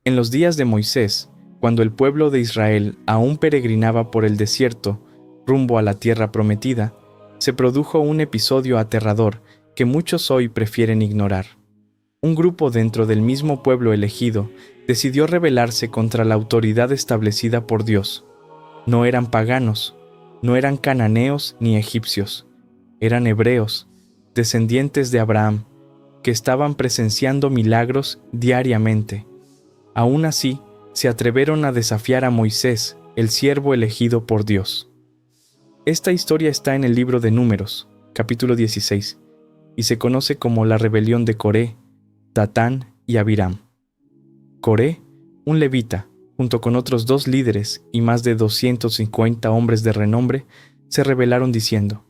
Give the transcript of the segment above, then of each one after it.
En los días de Moisés, cuando el pueblo de Israel aún peregrinaba por el desierto rumbo a la tierra prometida, se produjo un episodio aterrador que muchos hoy prefieren ignorar. Un grupo dentro del mismo pueblo elegido decidió rebelarse contra la autoridad establecida por Dios. No eran paganos, no eran cananeos ni egipcios, eran hebreos, descendientes de Abraham, que estaban presenciando milagros diariamente. Aún así, se atrevieron a desafiar a Moisés, el siervo elegido por Dios. Esta historia está en el libro de Números, capítulo 16, y se conoce como la rebelión de Coré, Datán y Abiram. Coré, un levita, junto con otros 2 líderes y más de 250 hombres de renombre, se rebelaron diciendo: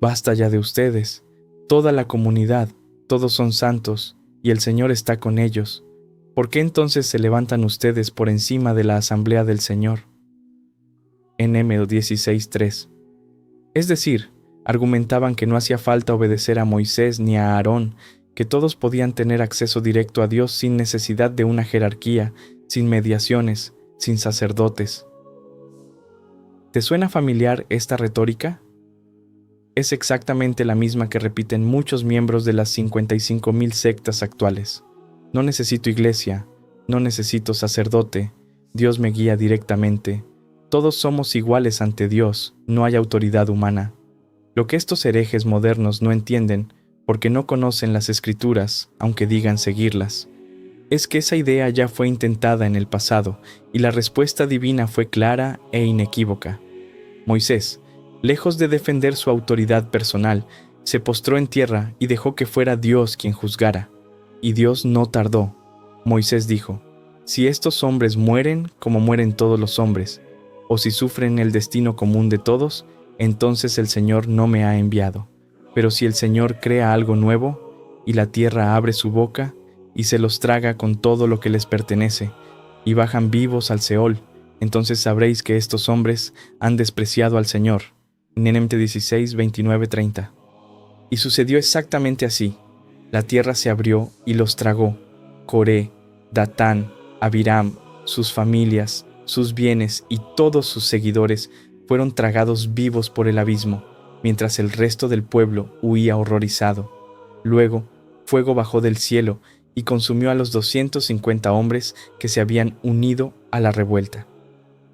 «Basta ya de ustedes, toda la comunidad, todos son santos, y el Señor está con ellos. ¿Por qué entonces se levantan ustedes por encima de la asamblea del Señor?». En Números 16:3. Es decir, argumentaban que no hacía falta obedecer a Moisés ni a Aarón, que todos podían tener acceso directo a Dios sin necesidad de una jerarquía, sin mediaciones, sin sacerdotes. ¿Te suena familiar esta retórica? Es exactamente la misma que repiten muchos miembros de las 55,000 sectas actuales. No necesito iglesia, no necesito sacerdote, Dios me guía directamente. Todos somos iguales ante Dios, no hay autoridad humana. Lo que estos herejes modernos no entienden, porque no conocen las Escrituras, aunque digan seguirlas, es que esa idea ya fue intentada en el pasado, y la respuesta divina fue clara e inequívoca. Moisés, lejos de defender su autoridad personal, se postró en tierra y dejó que fuera Dios quien juzgara. Y Dios no tardó. Moisés dijo: «Si estos hombres mueren como mueren todos los hombres, o si sufren el destino común de todos, entonces el Señor no me ha enviado. Pero si el Señor crea algo nuevo, y la tierra abre su boca, y se los traga con todo lo que les pertenece, y bajan vivos al Seol, entonces sabréis que estos hombres han despreciado al Señor». Números 16, 29, 30. Y sucedió exactamente así. La tierra se abrió y los tragó. Coré, Datán, Abiram, sus familias, sus bienes y todos sus seguidores fueron tragados vivos por el abismo, mientras el resto del pueblo huía horrorizado. Luego, fuego bajó del cielo y consumió a los 250 hombres que se habían unido a la revuelta.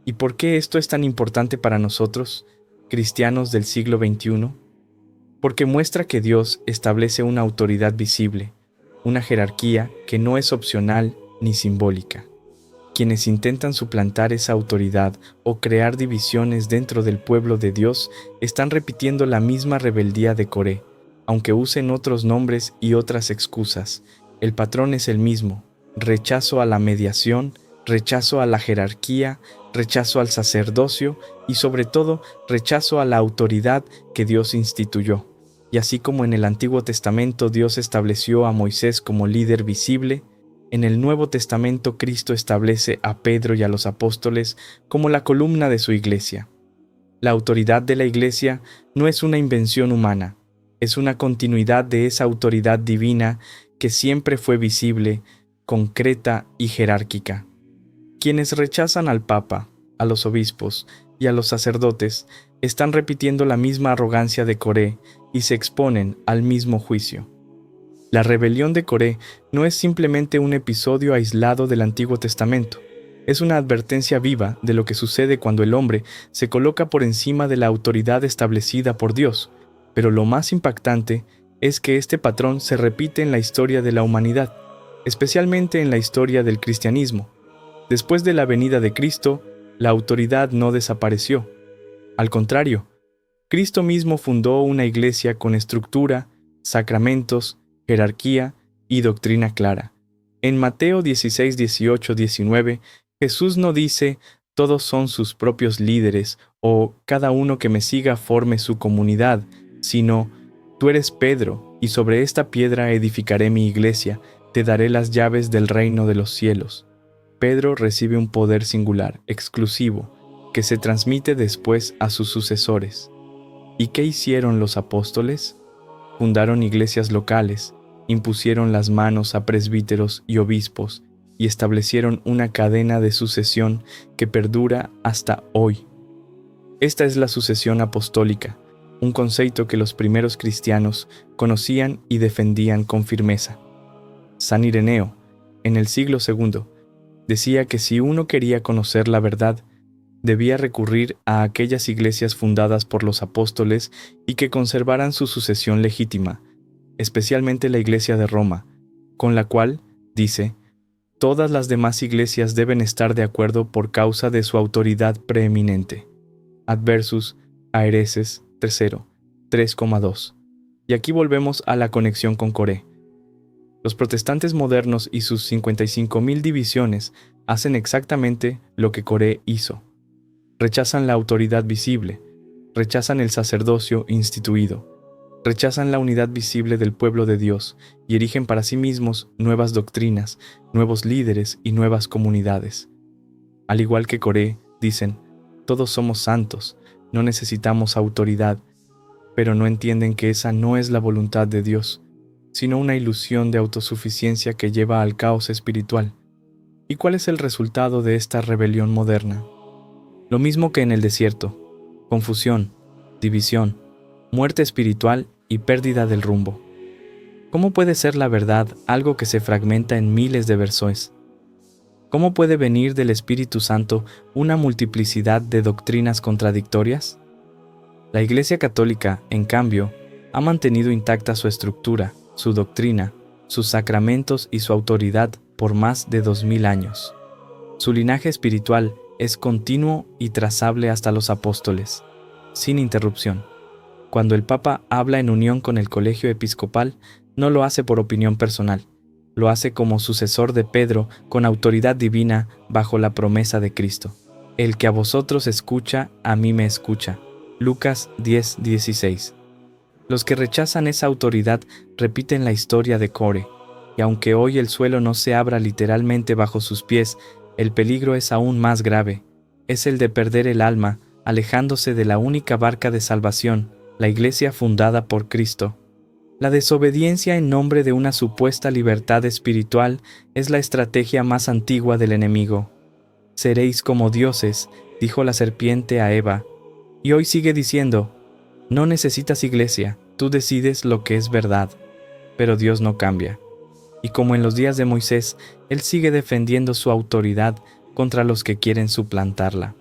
¿Y por qué esto es tan importante para nosotros, cristianos del siglo XXI? Porque muestra que Dios establece una autoridad visible, una jerarquía que no es opcional ni simbólica. Quienes intentan suplantar esa autoridad o crear divisiones dentro del pueblo de Dios están repitiendo la misma rebeldía de Coré, aunque usen otros nombres y otras excusas. El patrón es el mismo: rechazo a la mediación, rechazo a la jerarquía, rechazo al sacerdocio y sobre todo rechazo a la autoridad que Dios instituyó. Y así como en el Antiguo Testamento Dios estableció a Moisés como líder visible, en el Nuevo Testamento Cristo establece a Pedro y a los apóstoles como la columna de su iglesia. La autoridad de la iglesia no es una invención humana, es una continuidad de esa autoridad divina que siempre fue visible, concreta y jerárquica. Quienes rechazan al Papa, a los obispos y a los sacerdotes están repitiendo la misma arrogancia de Coré y se exponen al mismo juicio. La rebelión de Coré no es simplemente un episodio aislado del Antiguo Testamento, es una advertencia viva de lo que sucede cuando el hombre se coloca por encima de la autoridad establecida por Dios, pero lo más impactante es que este patrón se repite en la historia de la humanidad, especialmente en la historia del cristianismo. Después de la venida de Cristo, la autoridad no desapareció. Al contrario, Cristo mismo fundó una iglesia con estructura, sacramentos, jerarquía y doctrina clara. En Mateo 16, 18, 19, Jesús no dice: «Todos son sus propios líderes» o «cada uno que me siga forme su comunidad», sino: «Tú eres Pedro, y sobre esta piedra edificaré mi iglesia, te daré las llaves del reino de los cielos». Pedro recibe un poder singular, exclusivo, que se transmite después a sus sucesores. ¿Y qué hicieron los apóstoles? Fundaron iglesias locales, impusieron las manos a presbíteros y obispos, y establecieron una cadena de sucesión que perdura hasta hoy. Esta es la sucesión apostólica, un concepto que los primeros cristianos conocían y defendían con firmeza. San Ireneo, en el siglo II, decía que si uno quería conocer la verdad, debía recurrir a aquellas iglesias fundadas por los apóstoles y que conservaran su sucesión legítima, especialmente la Iglesia de Roma, con la cual, dice, todas las demás iglesias deben estar de acuerdo por causa de su autoridad preeminente. Adversus Aereses 3,2. Y aquí volvemos a la conexión con Coré. Los protestantes modernos y sus 55.000 divisiones hacen exactamente lo que Coré hizo. Rechazan la autoridad visible, rechazan el sacerdocio instituido, rechazan la unidad visible del pueblo de Dios y erigen para sí mismos nuevas doctrinas, nuevos líderes y nuevas comunidades. Al igual que Coré, dicen, todos somos santos, no necesitamos autoridad, pero no entienden que esa no es la voluntad de Dios, sino una ilusión de autosuficiencia que lleva al caos espiritual. ¿Y cuál es el resultado de esta rebelión moderna? Lo mismo que en el desierto: confusión, división, muerte espiritual y pérdida del rumbo. ¿Cómo puede ser la verdad algo que se fragmenta en miles de versos? ¿Cómo puede venir del Espíritu Santo una multiplicidad de doctrinas contradictorias? La Iglesia Católica, en cambio, ha mantenido intacta su estructura, su doctrina, sus sacramentos y su autoridad por más de 2000 años. Su linaje espiritual es continuo y trazable hasta los apóstoles, sin interrupción. Cuando el Papa habla en unión con el colegio episcopal, no lo hace por opinión personal, lo hace como sucesor de Pedro con autoridad divina bajo la promesa de Cristo. El que a vosotros escucha, a mí me escucha. Lucas 10:16. Los que rechazan esa autoridad repiten la historia de Coré, y aunque hoy el suelo no se abra literalmente bajo sus pies, el peligro es aún más grave. Es el de perder el alma, alejándose de la única barca de salvación, la Iglesia fundada por Cristo. La desobediencia en nombre de una supuesta libertad espiritual es la estrategia más antigua del enemigo. Seréis como dioses, dijo la serpiente a Eva, y hoy sigue diciendo, no necesitas iglesia, tú decides lo que es verdad. Pero Dios no cambia. Y como en los días de Moisés, Él sigue defendiendo su autoridad contra los que quieren suplantarla.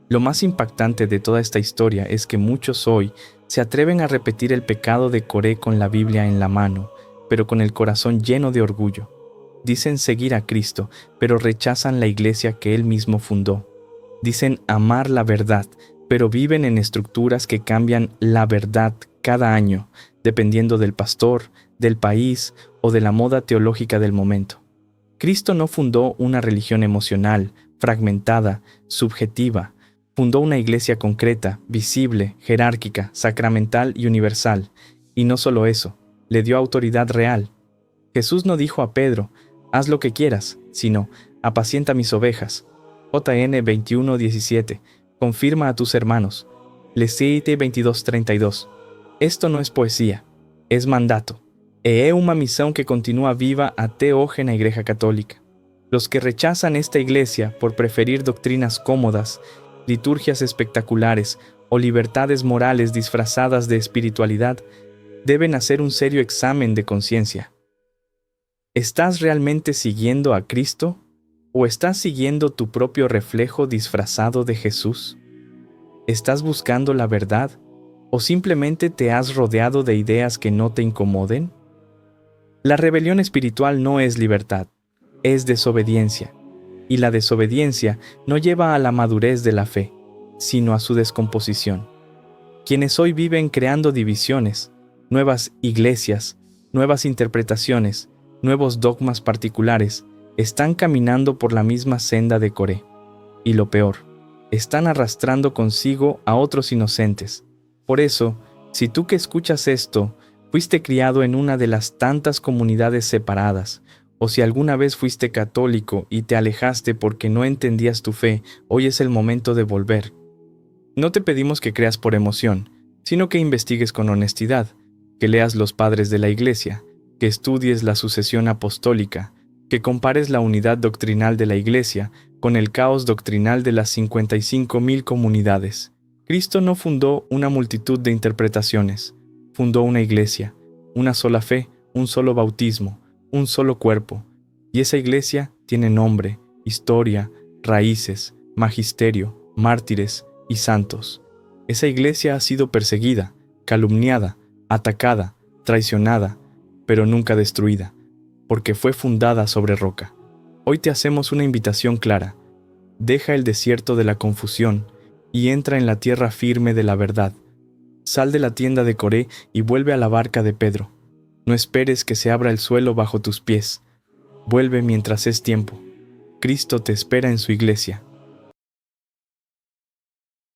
Lo más impactante de toda esta historia es que muchos hoy se atreven a repetir el pecado de Coré con la Biblia en la mano, pero con el corazón lleno de orgullo. Dicen seguir a Cristo, pero rechazan la iglesia que Él mismo fundó. Dicen amar la verdad, pero viven en estructuras que cambian la verdad cada año, dependiendo del pastor, del país o de la moda teológica del momento. Cristo no fundó una religión emocional, fragmentada, subjetiva. Fundó una iglesia concreta, visible, jerárquica, sacramental y universal. Y no solo eso, le dio autoridad real. Jesús no dijo a Pedro, haz lo que quieras, sino, apacienta mis ovejas. JN 21:17, confirma a tus hermanos. Levítico 22:32. Esto no es poesía, es mandato. E é uma misión que continúa viva até hoje en la Iglesia Católica. Los que rechazan esta iglesia por preferir doctrinas cómodas, liturgias espectaculares o libertades morales disfrazadas de espiritualidad, deben hacer un serio examen de conciencia. ¿Estás realmente siguiendo a Cristo o estás siguiendo tu propio reflejo disfrazado de Jesús? ¿Estás buscando la verdad o simplemente te has rodeado de ideas que no te incomoden? La rebelión espiritual no es libertad, es desobediencia. Y la desobediencia no lleva a la madurez de la fe, sino a su descomposición. Quienes hoy viven creando divisiones, nuevas iglesias, nuevas interpretaciones, nuevos dogmas particulares, están caminando por la misma senda de Coré. Y lo peor, están arrastrando consigo a otros inocentes. Por eso, si tú que escuchas esto, fuiste criado en una de las tantas comunidades separadas, o si alguna vez fuiste católico y te alejaste porque no entendías tu fe, hoy es el momento de volver. No te pedimos que creas por emoción, sino que investigues con honestidad, que leas los padres de la Iglesia, que estudies la sucesión apostólica, que compares la unidad doctrinal de la Iglesia con el caos doctrinal de las 55.000 comunidades. Cristo no fundó una multitud de interpretaciones, fundó una iglesia, una sola fe, un solo bautismo, un solo cuerpo, y esa iglesia tiene nombre, historia, raíces, magisterio, mártires y santos. Esa iglesia ha sido perseguida, calumniada, atacada, traicionada, pero nunca destruida, porque fue fundada sobre roca. Hoy te hacemos una invitación clara. Deja el desierto de la confusión y entra en la tierra firme de la verdad. Sal de la tienda de Coré y vuelve a la barca de Pedro. No esperes que se abra el suelo bajo tus pies. Vuelve mientras es tiempo. Cristo te espera en su iglesia.